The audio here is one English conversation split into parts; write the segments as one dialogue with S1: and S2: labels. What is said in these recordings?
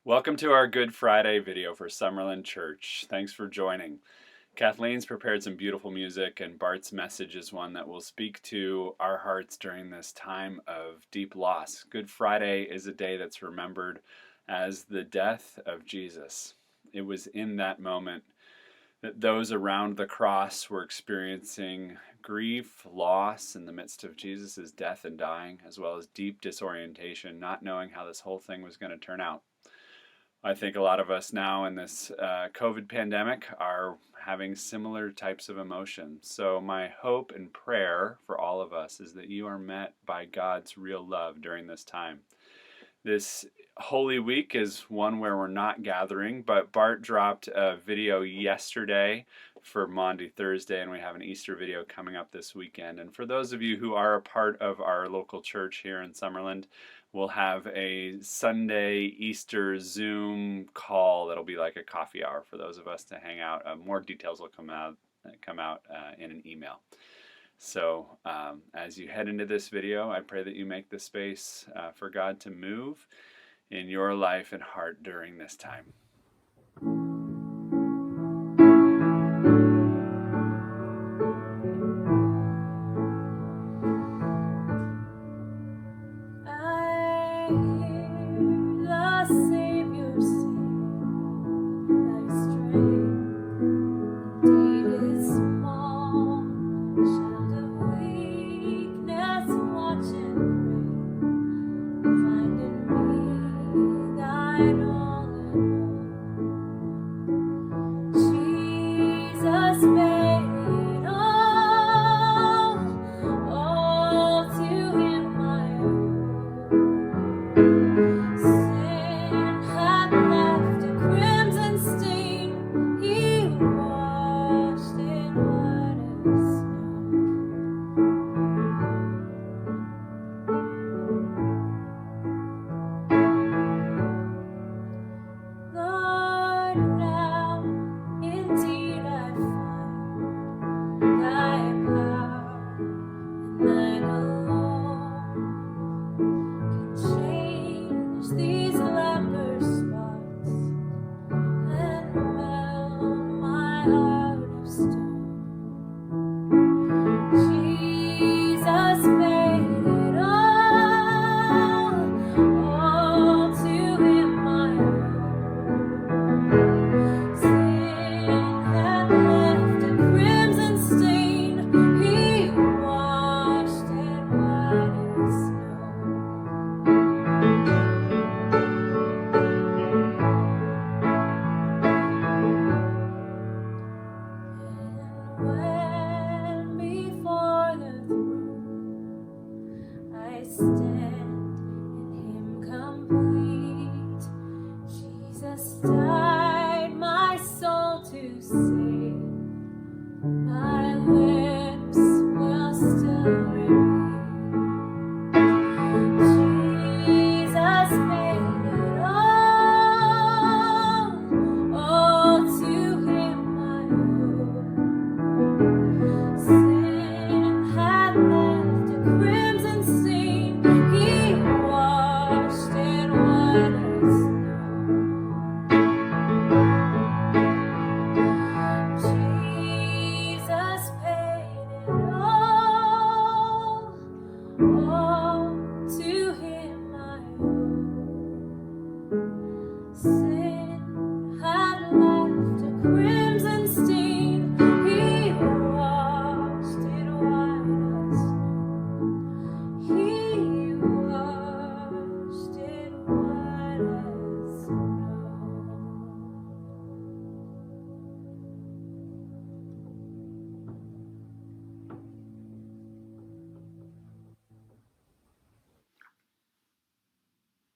S1: Welcome to our Good Friday video for Summerlin Church. Thanks for joining. Kathleen's prepared some beautiful music, and Bart's message is one that will speak to our hearts during this time of deep loss. Good Friday is a day that's remembered as the death of Jesus. It was in that moment that those around the cross were experiencing grief, loss in the midst of Jesus' death and dying, as well as deep disorientation, not knowing how this whole thing was going to turn out. I think a lot of us now in this COVID pandemic are having similar types of emotions. So my hope and prayer for all of us is that you are met by God's real love during this time. This Holy Week is one where we're not gathering, but Bart dropped a video yesterday for Maundy Thursday, and we have an Easter video coming up this weekend. And for those of you who are a part of our local church here in Summerland, we'll have a Sunday Easter Zoom call that'll be like a coffee hour for those of us to hang out. More details will come out in an email. So as you head into this video, I pray that you make the space for God to move in your life and heart during this time.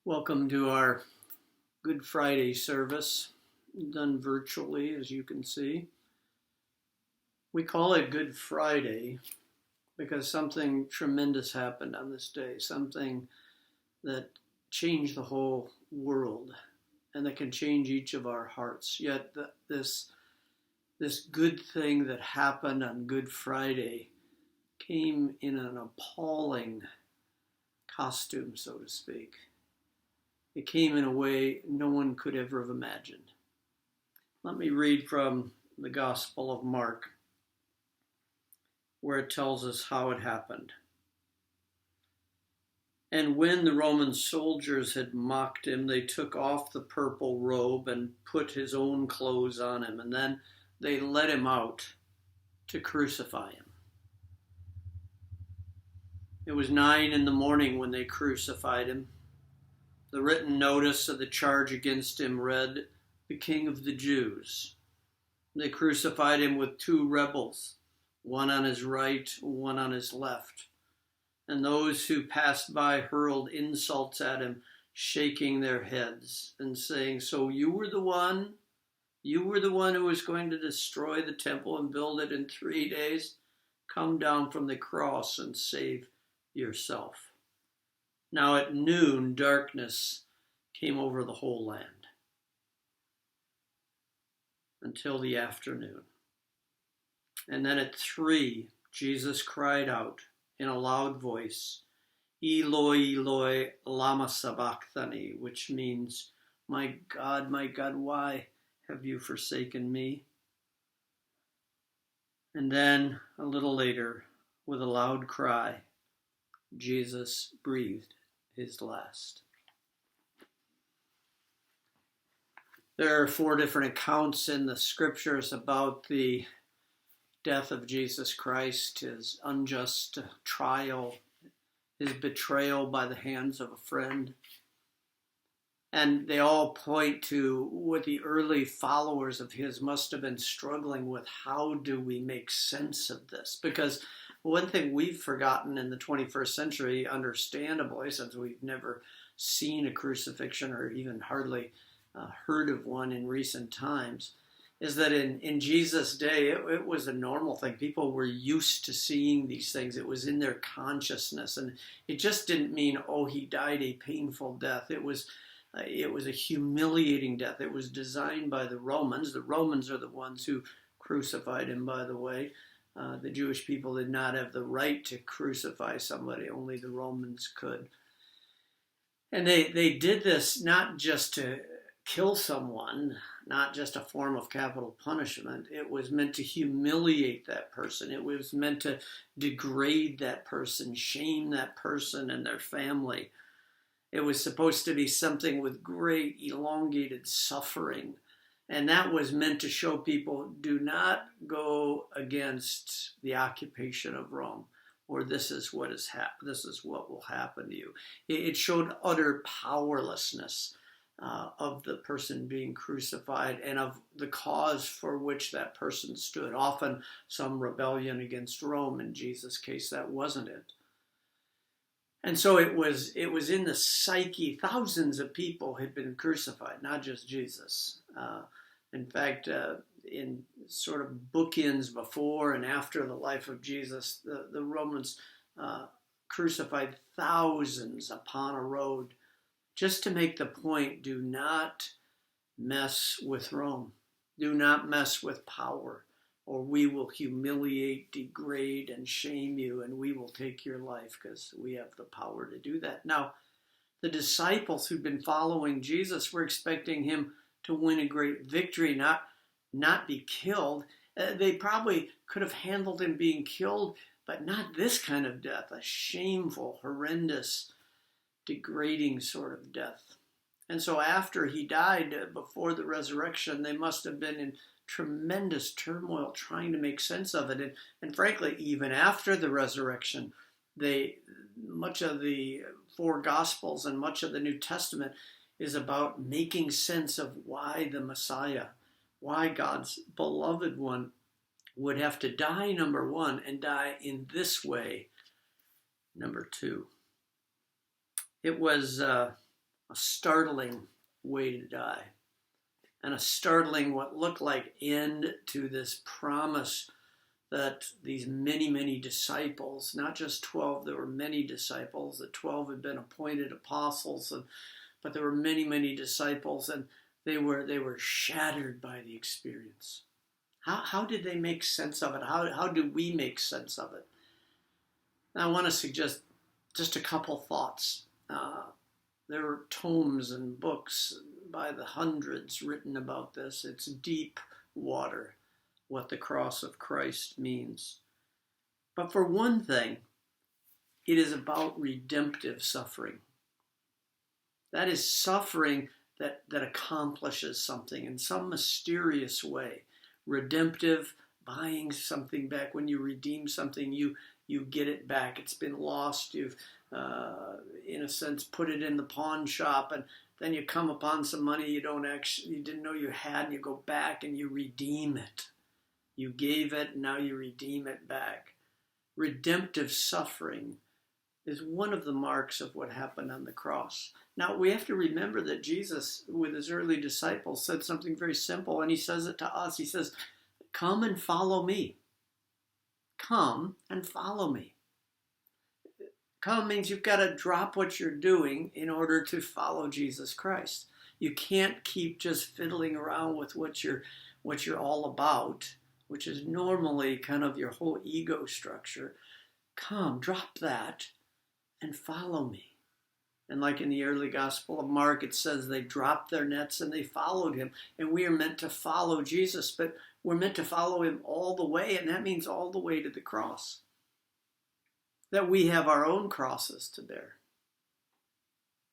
S2: Welcome to our Good Friday service, done virtually, as you can see. We call it Good Friday because something tremendous happened on this day, something that changed the whole world and that can change each of our hearts. Yet this good thing that happened on Good Friday came in an appalling costume, so to speak. It came in a way no one could ever have imagined. Let me read from the Gospel of Mark, where it tells us how it happened. And when the Roman soldiers had mocked him, they took off the purple robe and put his own clothes on him, and then they led him out to crucify him. It was 9 a.m. when they crucified him. The written notice of the charge against him read, "The King of the Jews." They crucified him with 2 rebels, one on his right, one on his left. And those who passed by hurled insults at him, shaking their heads and saying, "So you were the one? You were the one who was going to destroy the temple and build it in 3 days? Come down from the cross and save yourself." Now at noon, darkness came over the whole land until the afternoon. And then at 3, Jesus cried out in a loud voice, "Eloi, Eloi, lama sabachthani," which means, my God, why have you forsaken me?" And then, a little later, with a loud cry, Jesus breathed his last. There are 4 different accounts in the scriptures about the death of Jesus Christ, his unjust trial, his betrayal by the hands of a friend. And they all point to what the early followers of his must have been struggling with. How do we make sense of this? Because one thing we've forgotten in the 21st century, understandably, since we've never seen a crucifixion or even hardly heard of one in recent times, is that in Jesus' day, it was a normal thing. People were used to seeing these things. It was in their consciousness. And it just didn't mean, oh, he died a painful death. It was a humiliating death. It was designed by the Romans. The Romans are the ones who crucified him, by the way. The Jewish people did not have the right to crucify somebody. Only the Romans could. And they did this not just to kill someone, not just a form of capital punishment. It was meant to humiliate that person. It was meant to degrade that person, shame that person and their family. It was supposed to be something with great elongated suffering. And that was meant to show people, do not go against the occupation of Rome, or this is what will happen to you. It showed utter powerlessness of the person being crucified and of the cause for which that person stood. Often some rebellion against Rome. In Jesus' case, that wasn't it. And so it was in the psyche. Thousands of people had been crucified, not just Jesus. In fact, in sort of bookends before and after the life of Jesus, the Romans crucified thousands upon a road, just to make the point, do not mess with Rome. Do not mess with power, or we will humiliate, degrade, and shame you, and we will take your life because we have the power to do that. Now, the disciples who'd been following Jesus were expecting him to win a great victory, not be killed. They probably could have handled him being killed, but not this kind of death, a shameful, horrendous, degrading sort of death. And so after he died, before the resurrection, they must have been in tremendous turmoil trying to make sense of it. And frankly, even after the resurrection, much of the 4 Gospels and much of the New Testament is about making sense of why the Messiah, why God's beloved one, would have to die, number 1, and die in this way, number 2. It was a startling way to die, and a startling what looked like end to this promise that these many, many disciples, not just 12, there were many disciples. The 12 had been appointed apostles, but there were many, many disciples, and they were shattered by the experience. How did they make sense of it? How do we make sense of it? Now, I want to suggest just a couple thoughts. There are tomes and books by the hundreds written about this. It's deep water, what the cross of Christ means. But for one thing, it is about redemptive suffering. That is suffering that accomplishes something in some mysterious way. Redemptive, buying something back. When you redeem something, you get it back. It's been lost. You've, in a sense, put it in the pawn shop, and then you come upon some money you didn't know you had, and you go back and you redeem it. You gave it, and now you redeem it back. Redemptive suffering is one of the marks of what happened on the cross. Now, we have to remember that Jesus, with his early disciples, said something very simple, and he says it to us. He says, "Come and follow me. Come and follow me." Come means you've got to drop what you're doing in order to follow Jesus Christ. You can't keep just fiddling around with what you're all about, which is normally kind of your whole ego structure. Come, drop that, and follow me. And like in the early Gospel of Mark, it says they dropped their nets and they followed him. And we are meant to follow Jesus, but we're meant to follow him all the way, and that means all the way to the cross. That we have our own crosses to bear.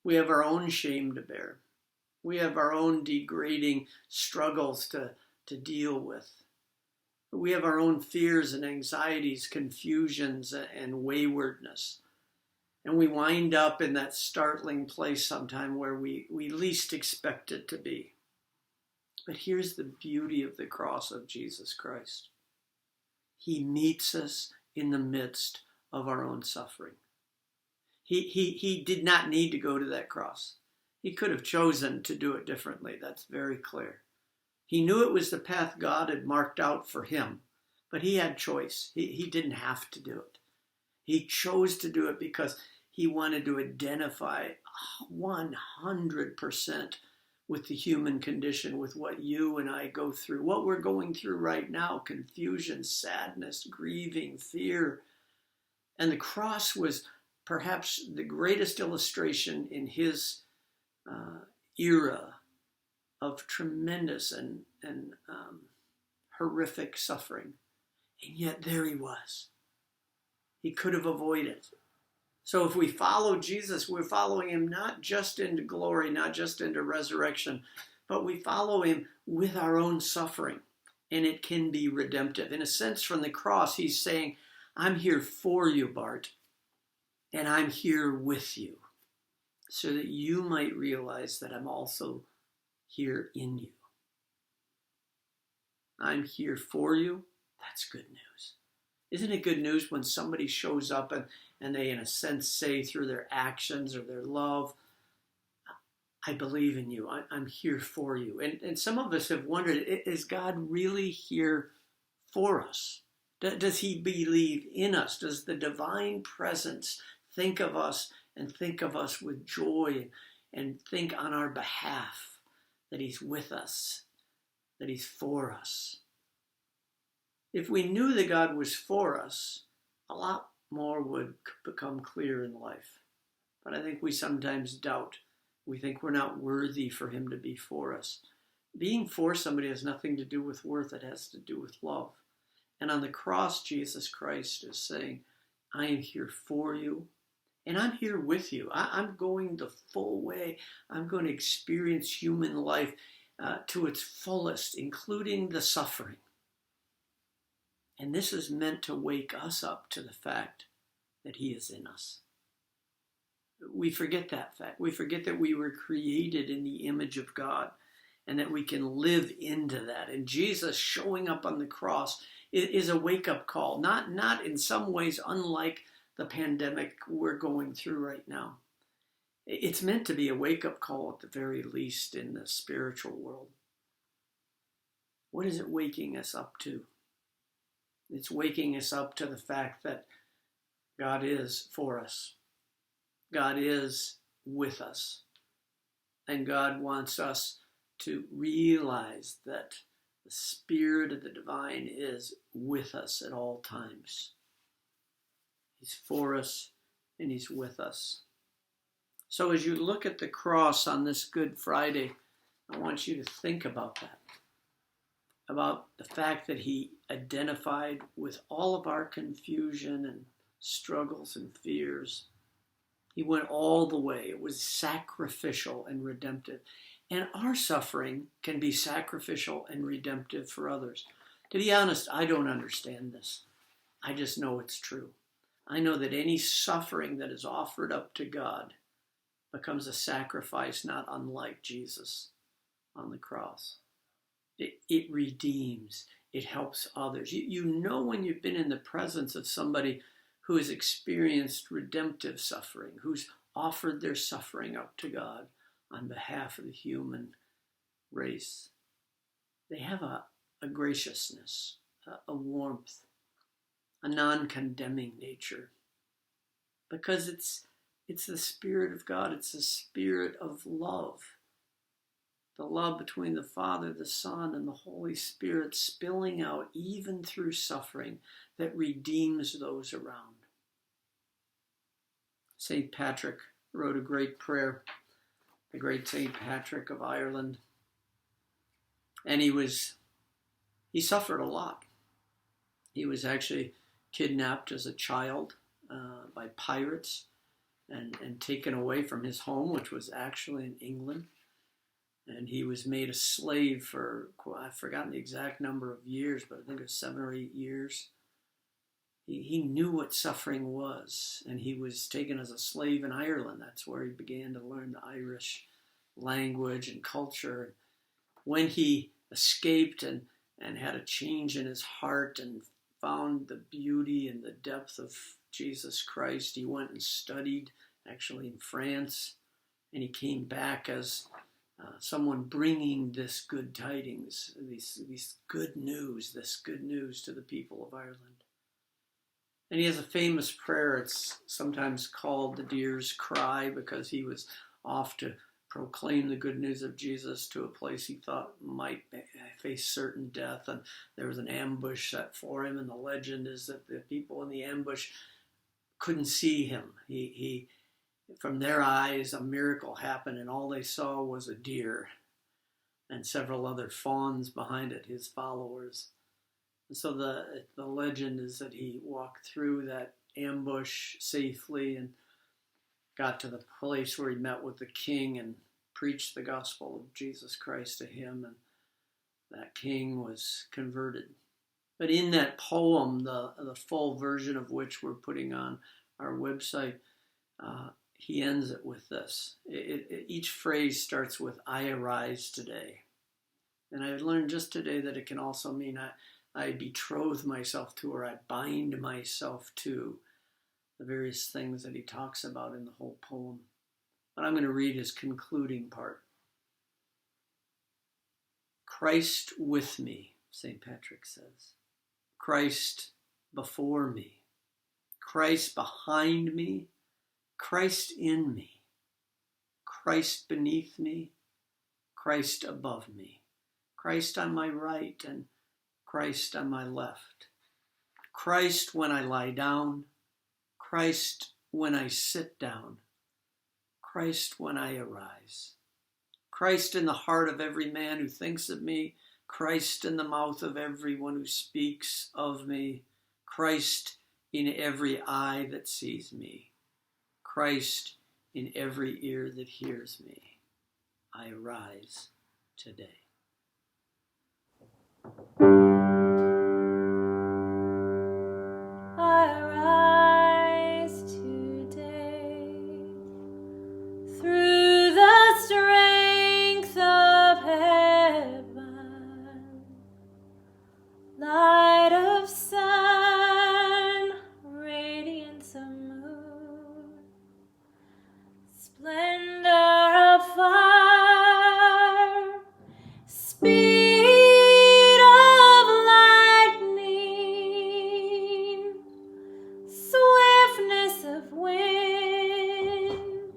S2: We have our own shame to bear. We have our own degrading struggles to deal with. We have our own fears and anxieties, confusions, and waywardness. And we wind up in that startling place sometime where we least expect it to be. But here's the beauty of the cross of Jesus Christ. He meets us in the midst of our own suffering. He did not need to go to that cross. He could have chosen to do it differently. That's very clear. He knew it was the path God had marked out for him, but he had choice. He didn't have to do it. He chose to do it because he wanted to identify 100% with the human condition, with what you and I go through, what we're going through right now: confusion, sadness, grieving, fear. And the cross was perhaps the greatest illustration in his era of tremendous and horrific suffering. And yet there he was. He could have avoided. So if we follow Jesus, we're following him not just into glory, not just into resurrection, but we follow him with our own suffering. And it can be redemptive. In a sense, from the cross, he's saying, I'm here for you, Bart, and I'm here with you, so that you might realize that I'm also here in you. I'm here for you. That's good news. Isn't it good news when somebody shows up and they, in a sense, say through their actions or their love, I believe in you. I'm here for you. And some of us have wondered, is God really here for us? Does he believe in us? Does the divine presence think of us and think of us with joy and think on our behalf that he's with us, that he's for us? If we knew that God was for us, a lot more would become clear in life. But I think we sometimes doubt. We think we're not worthy for him to be for us. Being for somebody has nothing to do with worth. It has to do with love. And on the cross, Jesus Christ is saying, I am here for you, and I'm here with you. I'm going the full way. I'm going to experience human life to its fullest, including the suffering. And this is meant to wake us up to the fact that he is in us. We forget that fact. We forget that we were created in the image of God and that we can live into that. And Jesus showing up on the cross is a wake-up call, not in some ways unlike the pandemic we're going through right now. It's meant to be a wake-up call at the very least in the spiritual world. What is it waking us up to? It's waking us up to the fact that God is for us. God is with us. And God wants us to realize that the Spirit of the divine is with us at all times. He's for us and he's with us. So as you look at the cross on this Good Friday, I want you to think about that, about the fact that he identified with all of our confusion and struggles and fears. He went all the way. It was sacrificial and redemptive. And our suffering can be sacrificial and redemptive for others. To be honest, I don't understand this. I just know it's true. I know that any suffering that is offered up to God becomes a sacrifice not unlike Jesus on the cross. It redeems. It helps others. You know when you've been in the presence of somebody who has experienced redemptive suffering, who's offered their suffering up to God on behalf of the human race. They have a graciousness, a warmth, a non-condemning nature, because it's the Spirit of God. It's the Spirit of love. The love between the Father, the Son, and the Holy Spirit spilling out even through suffering that redeems those around. St. Patrick wrote a great prayer, the great St. Patrick of Ireland. And he suffered a lot. He was actually kidnapped as a child by pirates and taken away from his home, which was actually in England. And he was made a slave for, I've forgotten the exact number of years, but I think it was 7 or 8 years. He knew what suffering was, and he was taken as a slave in Ireland. That's where he began to learn the Irish language and culture. When he escaped and had a change in his heart and found the beauty and the depth of Jesus Christ, he went and studied actually in France, and he came back as someone bringing this good tidings, this good news to the people of Ireland. And he has a famous prayer. It's sometimes called the Deer's Cry, because he was off to proclaim the good news of Jesus to a place he thought might face certain death, and there was an ambush set for him, and the legend is that the people in the ambush couldn't see him. He from their eyes, a miracle happened, and all they saw was a deer and several other fawns behind it, his followers. And so the legend is that he walked through that ambush safely and got to the place where he met with the king and preached the gospel of Jesus Christ to him, and that king was converted. But in that poem, the full version of which we're putting on our website, he ends it with this. Each phrase starts with, I arise today. And I learned just today that it can also mean I betroth myself to, or I bind myself to, the various things that he talks about in the whole poem. But I'm going to read his concluding part. Christ with me, St. Patrick says. Christ before me. Christ behind me. Christ in me, Christ beneath me, Christ above me, Christ on my right and Christ on my left, Christ when I lie down, Christ when I sit down, Christ when I arise, Christ in the heart of every man who thinks of me, Christ in the mouth of everyone who speaks of me, Christ in every eye that sees me, Christ in every ear that hears me. I arise today.
S3: I arise today through the strength of heaven, light of sun, radiance of moon, splendor of fire, speed of lightning, swiftness of wind,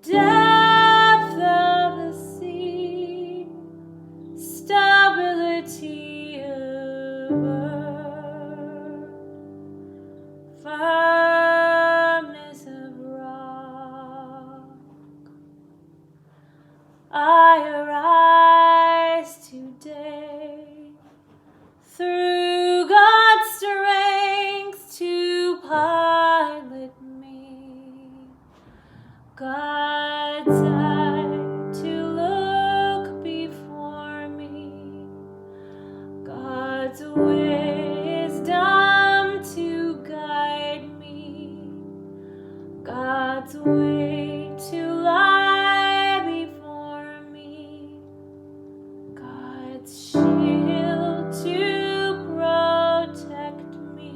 S3: depth of the sea, stability of earth, firmness of rock. I arise today through God's strength to pilot me, God's eye to look before me, God's wisdom to guide me, God's way to lie before me, God's shield to protect me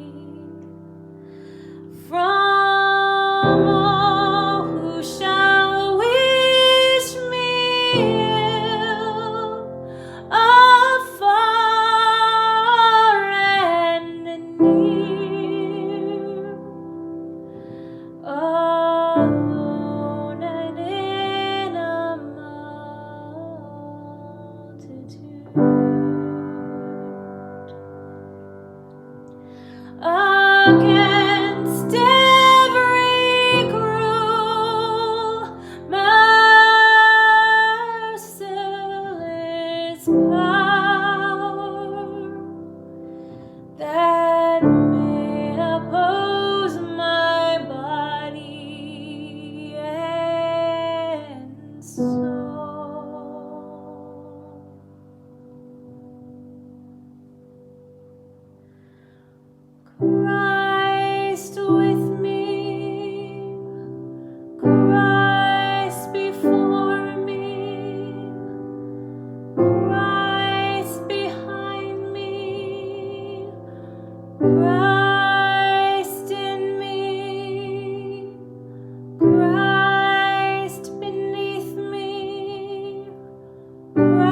S3: from all who shall wish me ill, afar and near, alone and in a multitude. Against every cruel, merciless power that may oppose my body and soul. Christ with me, Christ before me, Christ behind me, Christ in me, Christ beneath me, Christ